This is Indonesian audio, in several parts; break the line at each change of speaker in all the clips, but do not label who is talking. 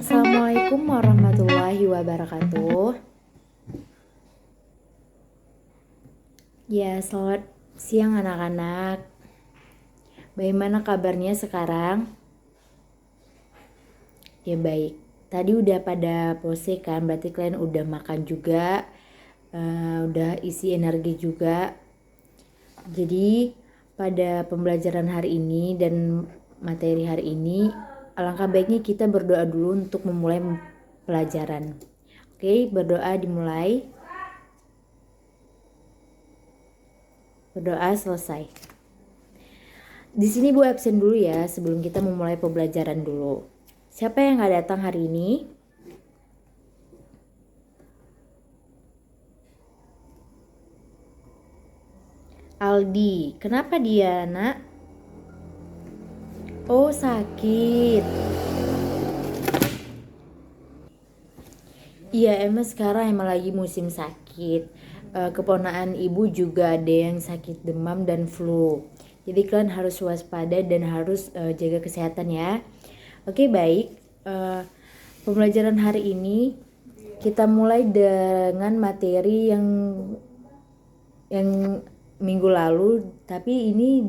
Assalamualaikum warahmatullahi wabarakatuh. Ya, selamat siang anak-anak. Bagaimana kabarnya sekarang? Ya baik. Tadi udah pada pose kan, berarti kalian udah makan juga, udah isi energi juga. Jadi pada pembelajaran hari ini dan materi hari ini, alangkah baiknya kita berdoa dulu untuk memulai pelajaran. Oke, berdoa dimulai. Berdoa selesai. Di sini Bu absen dulu ya sebelum kita memulai pembelajaran dulu. Siapa yang nggak datang hari ini? Aldi. Kenapa dia, Nak? Oh, sakit. Iya, emang sekarang emang lagi musim sakit. Keponakan ibu juga ada yang sakit demam dan flu. Jadi kalian harus waspada dan harus jaga kesehatan ya. Oke, baik. Pembelajaran hari ini kita mulai dengan materi yang minggu lalu, tapi ini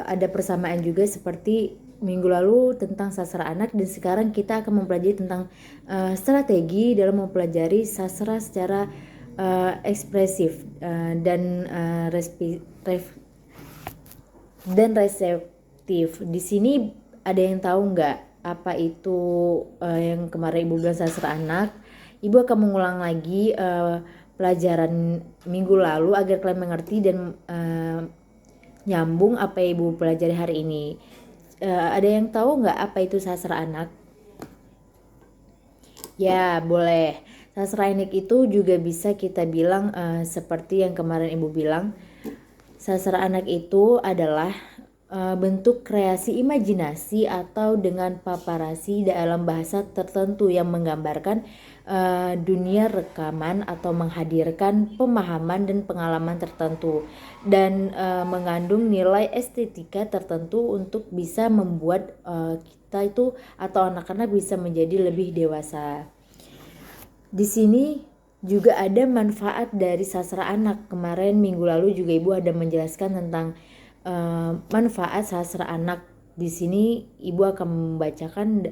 ada persamaan juga seperti minggu lalu tentang sastra anak, dan sekarang kita akan mempelajari tentang strategi dalam mempelajari sastra secara ekspresif dan reseptif. Di sini ada yang tahu nggak apa itu yang kemarin Ibu bilang sastra anak? Ibu akan mengulang lagi pelajaran minggu lalu agar kalian mengerti dan nyambung apa yang Ibu pelajari hari ini. Ada yang tahu nggak apa itu sastra anak? Ya, boleh. Sastra anak itu juga bisa kita bilang seperti yang kemarin Ibu bilang. Sastra anak itu adalah bentuk kreasi imajinasi atau dengan paparasi dalam bahasa tertentu yang menggambarkan dunia rekaman atau menghadirkan pemahaman dan pengalaman tertentu, dan mengandung nilai estetika tertentu untuk bisa membuat kita itu atau anak-anak bisa menjadi lebih dewasa. Di sini juga ada manfaat dari sastra anak. Kemarin minggu lalu juga Ibu ada menjelaskan tentang manfaat sastra anak. Di sini Ibu akan membacakan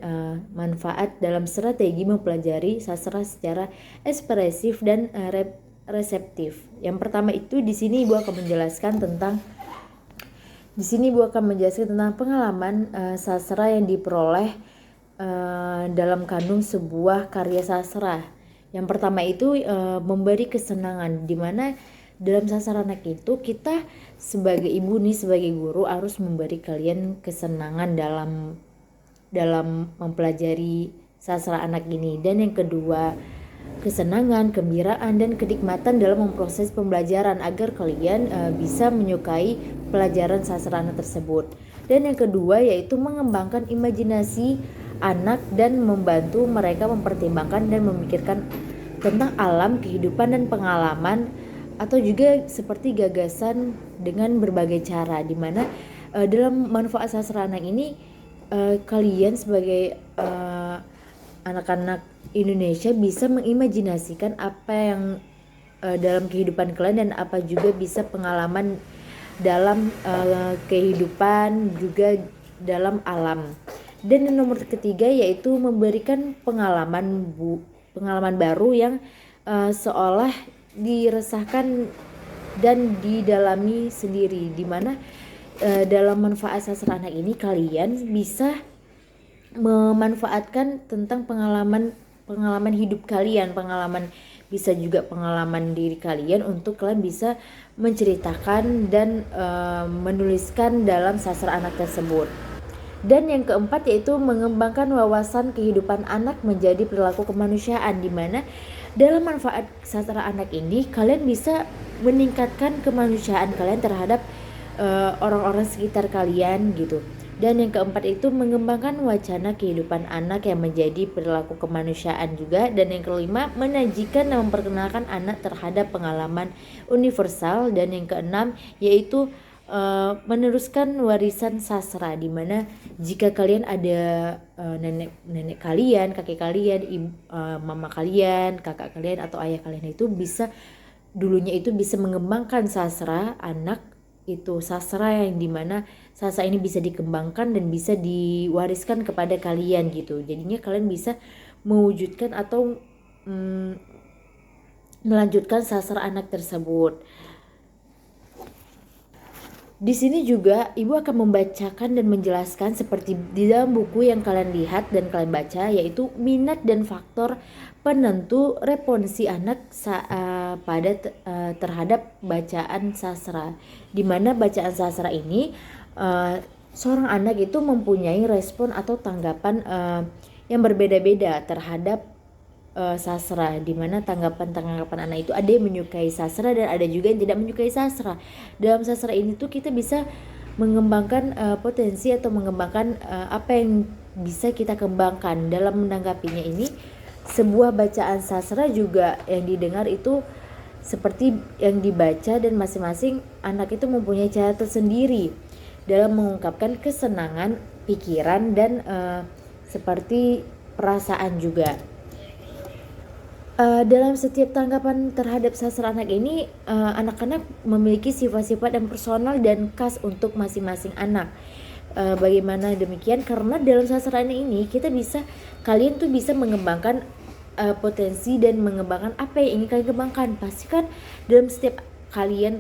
manfaat dalam strategi mempelajari sastra secara ekspresif dan reseptif. Yang pertama itu di sini Ibu akan menjelaskan tentang pengalaman sastra yang diperoleh dalam kandung sebuah karya sastra. Yang pertama itu memberi kesenangan, di mana dalam sastra anak itu kita sebagai ibu nih, sebagai guru harus memberi kalian kesenangan dalam mempelajari sastra anak ini. Dan yang kedua, kesenangan, kegembiraan dan kenikmatan dalam memproses pembelajaran agar kalian bisa menyukai pelajaran sastra anak tersebut. Dan yang kedua yaitu mengembangkan imajinasi anak dan membantu mereka mempertimbangkan dan memikirkan tentang alam, kehidupan dan pengalaman, atau juga seperti gagasan dengan berbagai cara, di mana dalam manfaat sastra anak ini kalian sebagai anak-anak Indonesia bisa mengimajinasikan apa yang dalam kehidupan kalian dan apa juga bisa pengalaman dalam kehidupan juga dalam alam. Dan yang nomor ketiga yaitu memberikan pengalaman baru yang seolah diresahkan dan didalami sendiri, di mana dalam manfaat sastra anak ini kalian bisa memanfaatkan tentang pengalaman hidup kalian, bisa juga pengalaman diri kalian untuk kalian bisa menceritakan dan menuliskan dalam sastra anak tersebut. Dan yang keempat yaitu mengembangkan wawasan kehidupan anak menjadi perilaku kemanusiaan, di mana dalam manfaat sastra anak ini kalian bisa meningkatkan kemanusiaan kalian terhadap orang-orang sekitar kalian gitu. Dan yang keempat itu mengembangkan wacana kehidupan anak yang menjadi perilaku kemanusiaan juga. Dan yang kelima, menyajikan dan memperkenalkan anak terhadap pengalaman universal. Dan yang keenam yaitu meneruskan warisan sastra, dimana jika kalian ada nenek kalian, kakek kalian, mama kalian, kakak kalian atau ayah kalian itu dulunya itu bisa mengembangkan sastra anak, itu sastra yang dimana sastra ini bisa dikembangkan dan bisa diwariskan kepada kalian gitu. Jadinya kalian bisa mewujudkan atau melanjutkan sastra anak tersebut. Di sini juga ibu akan membacakan dan menjelaskan seperti di dalam buku yang kalian lihat dan kalian baca, yaitu minat dan faktor penentu responsi anak terhadap bacaan sastra. Di mana bacaan sastra ini seorang anak itu mempunyai respon atau tanggapan yang berbeda-beda terhadap sastra, dimana tanggapan anak itu ada yang menyukai sastra dan ada juga yang tidak menyukai sastra. Dalam sastra ini tuh kita bisa mengembangkan potensi atau mengembangkan apa yang bisa kita kembangkan. Dalam menanggapinya ini, sebuah bacaan sastra juga yang didengar itu seperti yang dibaca, dan masing-masing anak itu mempunyai cara tersendiri dalam mengungkapkan kesenangan, pikiran, dan seperti perasaan juga. Dalam setiap tanggapan terhadap sastra anak ini, anak-anak memiliki sifat-sifat yang personal dan khas untuk masing-masing anak. Bagaimana demikian? Karena dalam sastra anak ini kalian tuh bisa mengembangkan potensi dan mengembangkan apa yang ingin kalian kembangkan. Pastikan dalam setiap kalian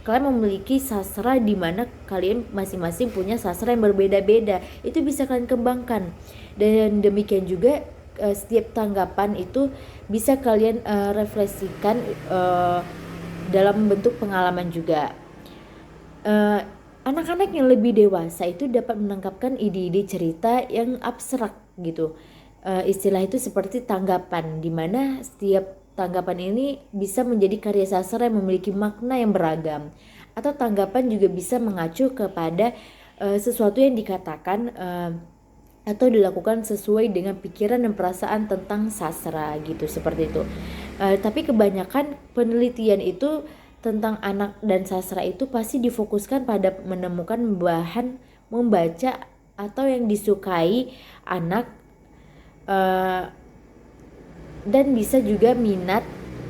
memiliki sastra di mana kalian masing-masing punya sastra yang berbeda-beda. Itu bisa kalian kembangkan. Dan demikian juga setiap tanggapan itu bisa kalian refleksikan dalam bentuk pengalaman juga. Anak-anak yang lebih dewasa itu dapat menangkapkan ide-ide cerita yang abstrak gitu. Istilah itu seperti tanggapan, di mana setiap tanggapan ini bisa menjadi karya sastra yang memiliki makna yang beragam. Atau tanggapan juga bisa mengacu kepada sesuatu yang dikatakan atau dilakukan sesuai dengan pikiran dan perasaan tentang sastra gitu, seperti itu. Tapi kebanyakan penelitian itu tentang anak dan sastra itu pasti difokuskan pada menemukan bahan membaca atau yang disukai anak, dan bisa juga minat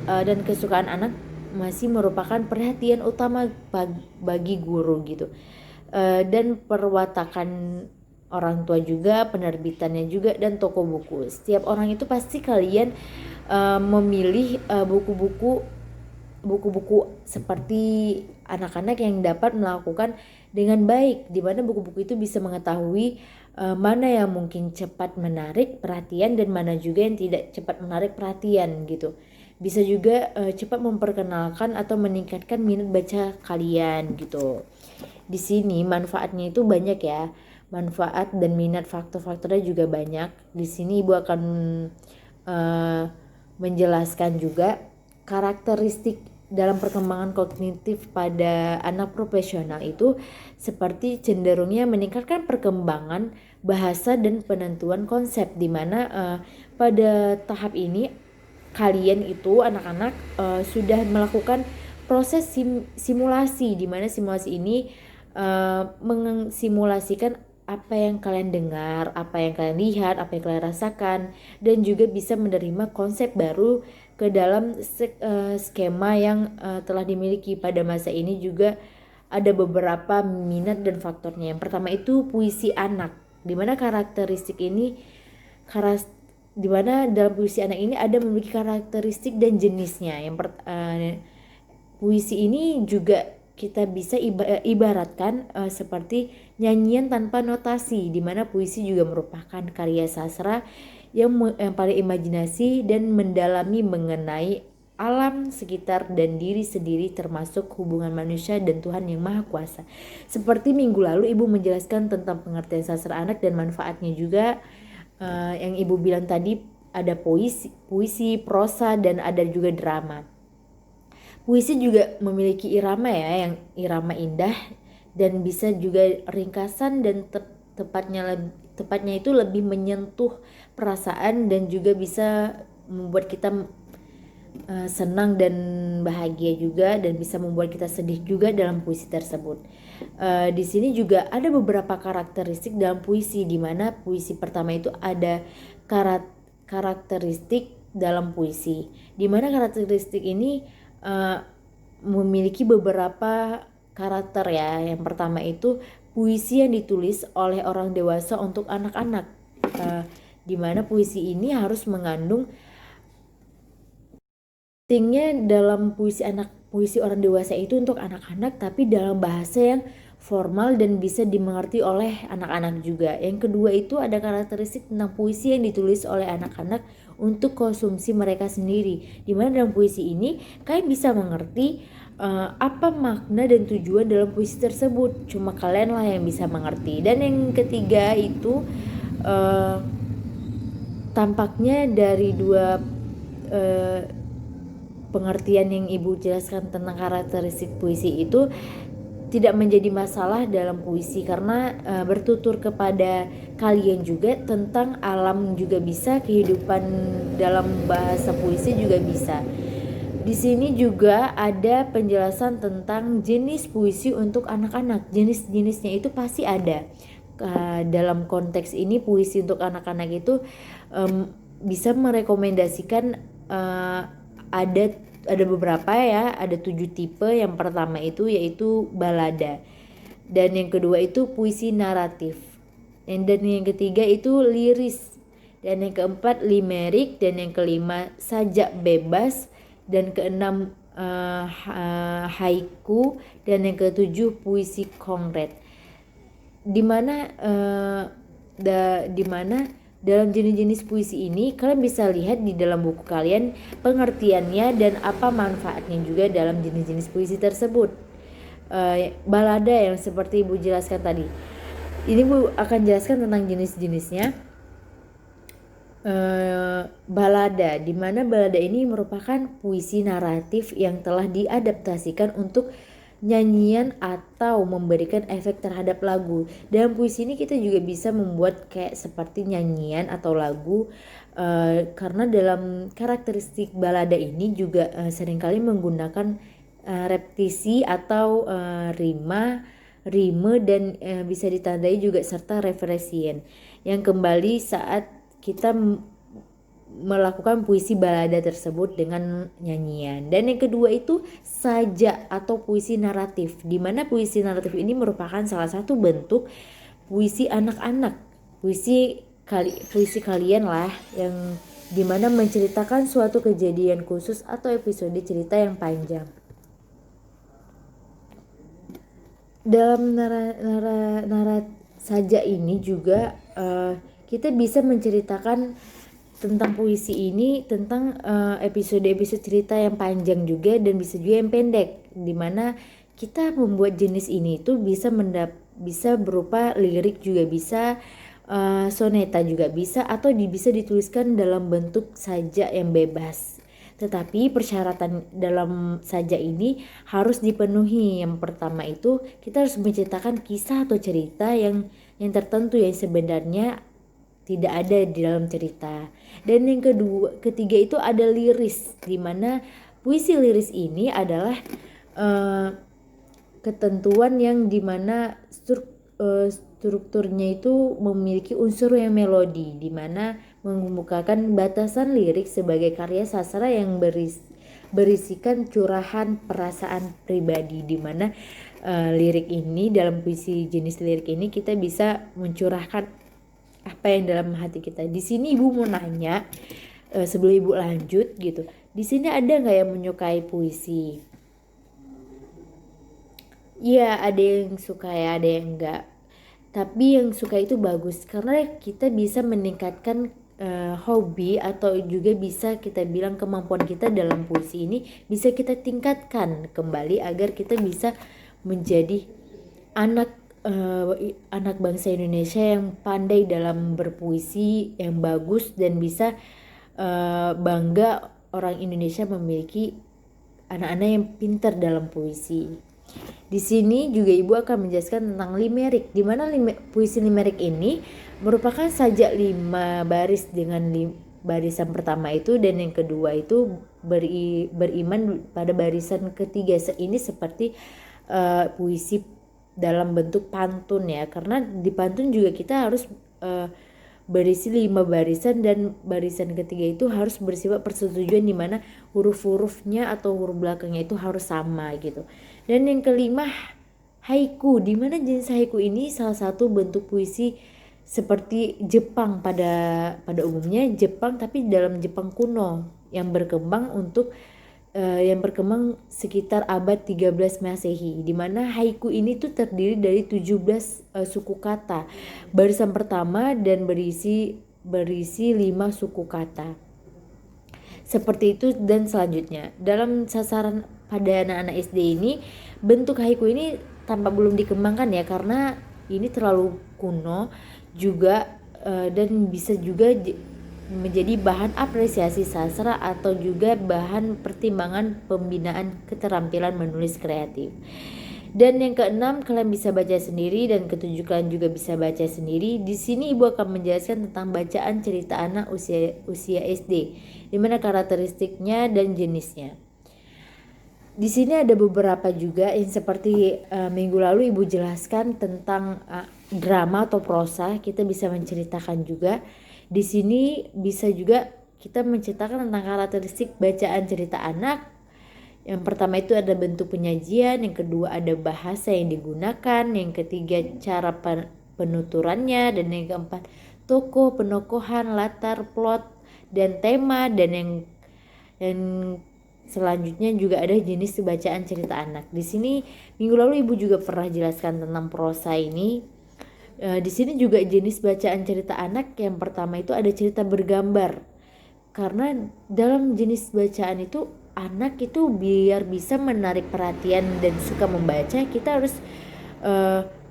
dan kesukaan anak masih merupakan perhatian utama bagi guru gitu. Dan perwatakan orang tua juga, penerbitannya juga, dan toko buku. Setiap orang itu pasti kalian memilih buku-buku seperti anak-anak yang dapat melakukan dengan baik, di mana buku-buku itu bisa mengetahui mana yang mungkin cepat menarik perhatian dan mana juga yang tidak cepat menarik perhatian gitu. Bisa juga cepat memperkenalkan atau meningkatkan minat baca kalian gitu. Di sini manfaatnya itu banyak ya. Manfaat dan minat faktor-faktornya juga banyak. Di sini Ibu akan menjelaskan juga karakteristik dalam perkembangan kognitif pada anak profesional itu seperti cenderungnya meningkatkan perkembangan bahasa dan penentuan konsep, di mana pada tahap ini kalian itu anak-anak sudah melakukan proses simulasi, di mana simulasi ini mensimulasikan apa yang kalian dengar, apa yang kalian lihat, apa yang kalian rasakan, dan juga bisa menerima konsep baru ke dalam skema yang telah dimiliki pada masa ini. Juga ada beberapa minat dan faktornya. Yang pertama itu puisi anak, dimana karakteristik ini dimana dalam puisi anak ini ada memiliki karakteristik dan jenisnya. Puisi ini juga kita bisa ibaratkan seperti nyanyian tanpa notasi, di mana puisi juga merupakan karya sastra yang paling imajinasi dan mendalami mengenai alam sekitar dan diri sendiri, termasuk hubungan manusia dan Tuhan yang Maha Kuasa. Seperti minggu lalu Ibu menjelaskan tentang pengertian sastra anak dan manfaatnya juga, yang Ibu bilang tadi ada puisi, prosa, dan ada juga drama. Puisi juga memiliki irama ya, yang irama indah dan bisa juga ringkasan dan tepatnya itu lebih menyentuh perasaan dan juga bisa membuat kita senang dan bahagia juga, dan bisa membuat kita sedih juga dalam puisi tersebut. Di sini juga ada beberapa karakteristik dalam puisi, di mana puisi pertama itu ada karakteristik dalam puisi, di mana karakteristik ini memiliki beberapa karakter ya. Yang pertama itu puisi yang ditulis oleh orang dewasa untuk anak-anak, di mana puisi ini harus mengandung pentingnya dalam puisi orang dewasa itu untuk anak-anak, tapi dalam bahasa yang formal dan bisa dimengerti oleh anak-anak juga. Yang kedua itu ada karakteristik tentang puisi yang ditulis oleh anak-anak untuk konsumsi mereka sendiri, dimana dalam puisi ini kalian bisa mengerti apa makna dan tujuan dalam puisi tersebut. Cuma kalian lah yang bisa mengerti. Dan yang ketiga itu tampaknya dari dua pengertian yang Ibu jelaskan tentang karakteristik puisi itu tidak menjadi masalah dalam puisi, karena bertutur kepada kalian juga tentang alam juga bisa, kehidupan dalam bahasa puisi juga bisa. Di sini juga ada penjelasan tentang jenis puisi untuk anak-anak. Jenis-jenisnya itu pasti ada. Dalam konteks ini puisi untuk anak-anak itu bisa merekomendasikan ada beberapa ya, ada 7 tipe. Yang pertama itu yaitu balada, dan yang kedua itu puisi naratif, dan yang ketiga itu liris, dan yang keempat limerik, dan yang kelima sajak bebas, dan keenam haiku, dan yang ketujuh puisi konkret. Dimana dalam jenis-jenis puisi ini kalian bisa lihat di dalam buku kalian pengertiannya dan apa manfaatnya juga dalam jenis-jenis puisi tersebut. Balada yang seperti Ibu jelaskan tadi, ini Bu akan jelaskan tentang jenis-jenisnya. Balada, di mana balada ini merupakan puisi naratif yang telah diadaptasikan untuk nyanyian atau memberikan efek terhadap lagu. Dalam puisi ini kita juga bisa membuat kayak seperti nyanyian atau lagu, karena dalam karakteristik balada ini juga seringkali menggunakan repetisi atau rime dan bisa ditandai juga serta referensian yang kembali saat kita melakukan puisi balada tersebut dengan nyanyian. Dan yang kedua itu sajak atau puisi naratif, di mana puisi naratif ini merupakan salah satu bentuk puisi anak-anak, puisi kalian lah, yang dimana menceritakan suatu kejadian khusus atau episode cerita yang panjang. Dalam sajak ini juga kita bisa menceritakan tentang puisi ini tentang episode-episode cerita yang panjang juga, dan bisa juga yang pendek, dimana kita membuat jenis ini itu bisa berupa lirik juga bisa, soneta juga bisa, atau bisa dituliskan dalam bentuk sajak yang bebas. Tetapi persyaratan dalam sajak ini harus dipenuhi. Yang pertama itu kita harus menceritakan kisah atau cerita yang tertentu yang sebenarnya tidak ada di dalam cerita. Dan yang ketiga itu ada liris, di mana puisi liris ini adalah ketentuan yang dimana strukturnya itu memiliki unsur yang melodi, di mana mengemukakan batasan lirik sebagai karya sastra yang berisikan curahan perasaan pribadi, di mana lirik ini dalam puisi jenis lirik ini kita bisa mencurahkan apa yang dalam hati kita. Di sini Ibu mau nanya, sebelum Ibu lanjut gitu, di sini ada nggak yang menyukai puisi? Iya, ada yang suka ya, ada yang enggak. Tapi yang suka itu bagus, karena kita bisa meningkatkan hobi, atau juga bisa kita bilang kemampuan kita dalam puisi ini bisa kita tingkatkan kembali agar kita bisa menjadi anak bangsa Indonesia yang pandai dalam berpuisi, yang bagus, dan bisa bangga orang Indonesia memiliki anak-anak yang pintar dalam puisi. Di sini juga Ibu akan menjelaskan tentang limerik, di mana puisi limerik ini merupakan sajak 5 baris dengan barisan pertama itu, dan yang kedua itu beriman pada barisan ketiga. Ini seperti puisi dalam bentuk pantun ya, karena di pantun juga kita harus berisi 5 barisan, dan barisan ketiga itu harus bersifat persetujuan, di mana huruf-hurufnya atau huruf belakangnya itu harus sama gitu. Dan yang kelima, haiku, di mana jenis haiku ini salah satu bentuk puisi seperti Jepang pada umumnya Jepang, tapi dalam Jepang kuno yang berkembang sekitar abad 13 Masehi, di mana haiku ini tuh terdiri dari 17 suku kata barisan pertama dan berisi 5 suku kata. Seperti itu, dan selanjutnya dalam sasaran pada anak-anak SD ini, bentuk haiku ini tampak belum dikembangkan ya, karena ini terlalu kuno juga, dan bisa juga menjadi bahan apresiasi sastra atau juga bahan pertimbangan pembinaan keterampilan menulis kreatif. Dan yang keenam, kalian bisa baca sendiri, dan ketujuh, kalian juga bisa baca sendiri. Di sini ibu akan menjelaskan tentang bacaan cerita anak usia SD, di mana karakteristiknya dan jenisnya. Di sini ada beberapa juga yang seperti minggu lalu ibu jelaskan tentang drama atau prosa, kita bisa menceritakan juga. Di sini bisa juga kita menceritakan tentang karakteristik bacaan cerita anak. Yang pertama itu ada bentuk penyajian, yang kedua ada bahasa yang digunakan, yang ketiga cara penuturannya, dan yang keempat tokoh, penokohan, latar, plot, dan tema, dan yang selanjutnya juga ada jenis bacaan cerita anak. Di sini minggu lalu ibu juga pernah jelaskan tentang prosa ini. Di sini juga jenis bacaan cerita anak yang pertama itu ada cerita bergambar, karena dalam jenis bacaan itu anak itu biar bisa menarik perhatian dan suka membaca, kita harus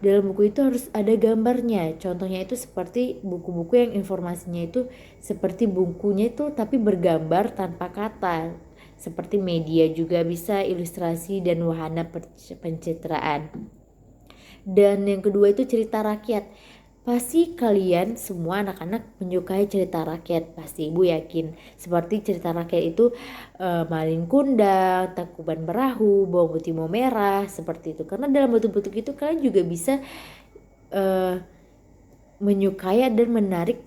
dalam buku itu harus ada gambarnya. Contohnya itu seperti buku-buku yang informasinya itu seperti bukunya itu tapi bergambar tanpa kata, seperti media juga bisa ilustrasi dan wahana pencitraan. Dan yang kedua itu cerita rakyat. Pasti kalian semua anak-anak menyukai cerita rakyat, pasti ibu yakin. Seperti cerita rakyat itu Malin Kundang, Tangkuban Perahu, Bawang Putih Bawang Merah, seperti itu. Karena dalam bentuk-bentuk itu kalian juga bisa menyukai dan menarik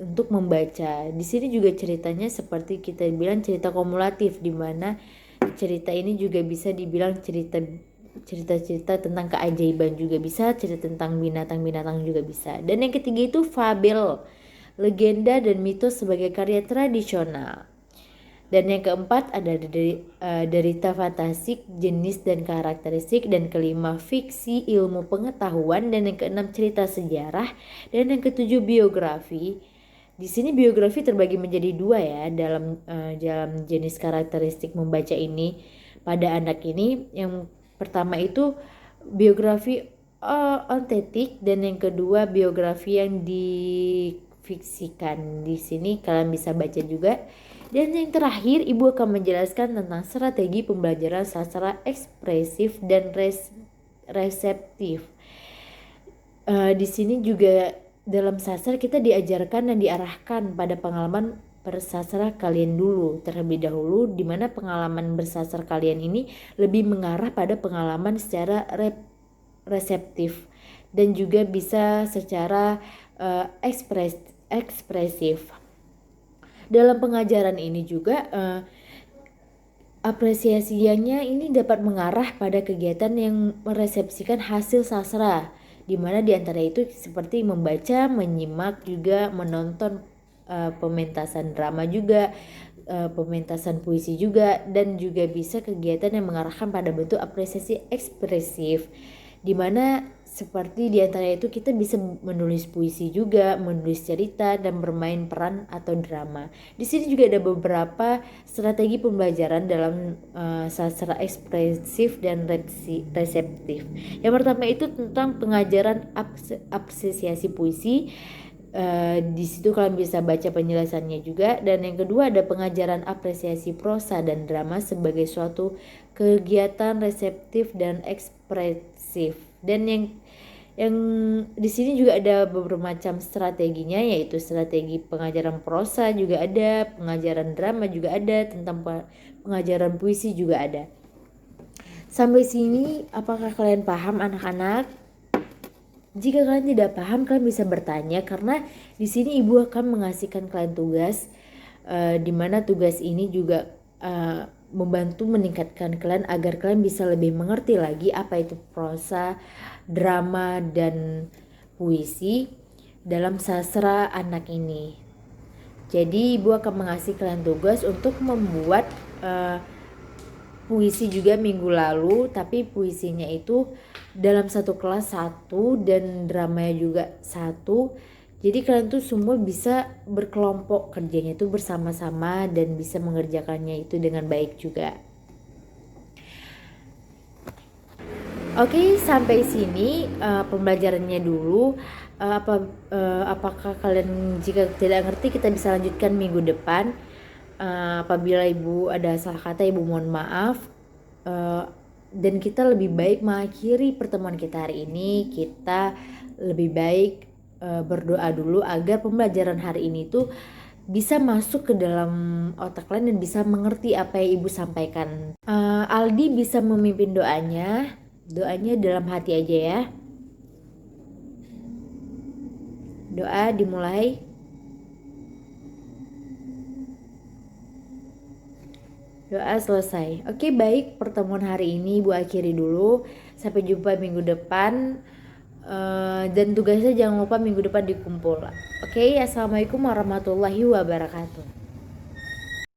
untuk membaca. Di sini juga ceritanya seperti kita bilang cerita kumulatif, di mana cerita ini juga bisa dibilang cerita-cerita tentang keajaiban juga bisa, cerita tentang binatang-binatang juga bisa. Dan yang ketiga itu fabel, legenda dan mitos sebagai karya tradisional. Dan yang keempat ada derita fantastik, jenis dan karakteristik, dan kelima fiksi, ilmu pengetahuan, dan yang keenam cerita sejarah, dan yang ketujuh biografi. Di sini biografi terbagi menjadi 2 ya dalam jenis karakteristik membaca ini pada anak ini. Yang pertama itu biografi ontetik, dan yang kedua biografi yang difiksikan. Di sini kalian bisa baca juga. Dan yang terakhir ibu akan menjelaskan tentang strategi pembelajaran sastra ekspresif dan reseptif. Di sini juga dalam sastra kita diajarkan dan diarahkan pada pengalaman bersastra kalian dulu terlebih dahulu, di mana pengalaman bersastra kalian ini lebih mengarah pada pengalaman secara reseptif dan juga bisa secara ekspresif. Dalam pengajaran ini juga apresiasinya ini dapat mengarah pada kegiatan yang meresepsikan hasil sastra, di mana diantara itu seperti membaca, menyimak, juga menonton pementasan drama juga, pementasan puisi juga, dan juga bisa kegiatan yang mengarahkan pada bentuk apresiasi ekspresif, di mana seperti diantara itu kita bisa menulis puisi juga, menulis cerita, dan bermain peran atau drama. Di sini juga ada beberapa strategi pembelajaran dalam sastra ekspresif dan reseptif. Yang pertama itu tentang pengajaran apresiasi puisi. Di situ kalian bisa baca penjelasannya juga. Dan yang kedua ada pengajaran apresiasi prosa dan drama sebagai suatu kegiatan reseptif dan ekspresif. Dan Yang di sini juga ada beberapa macam strateginya, yaitu strategi pengajaran prosa juga ada, pengajaran drama juga ada, tentang pengajaran puisi juga ada. Sampai sini apakah kalian paham anak-anak? Jika kalian tidak paham, kalian bisa bertanya, karena di sini ibu akan mengasihkan kalian tugas, di mana tugas ini juga membantu meningkatkan kalian agar kalian bisa lebih mengerti lagi apa itu prosa, drama, dan puisi dalam sastra anak ini. Jadi ibu akan mengasih kalian tugas untuk membuat puisi juga minggu lalu, tapi puisinya itu dalam satu kelas satu dan dramanya juga satu. Jadi kalian tuh semua bisa berkelompok kerjanya itu bersama-sama dan bisa mengerjakannya itu dengan baik juga. Oke, sampai sini pembelajarannya dulu. Apakah kalian, jika tidak ngerti, kita bisa lanjutkan minggu depan. Apabila ibu ada salah kata, ibu mohon maaf. Dan kita lebih baik mengakhiri pertemuan kita hari ini. Kita lebih baik berdoa dulu agar pembelajaran hari ini tuh bisa masuk ke dalam otak kalian dan bisa mengerti apa yang ibu sampaikan. Aldi bisa memimpin doanya dalam hati aja ya. Doa dimulai. Doa selesai. Oke, baik, pertemuan hari ini ibu akhiri dulu. Sampai jumpa minggu depan. Dan tugasnya jangan lupa minggu depan dikumpul. Oke, assalamualaikum warahmatullahi wabarakatuh.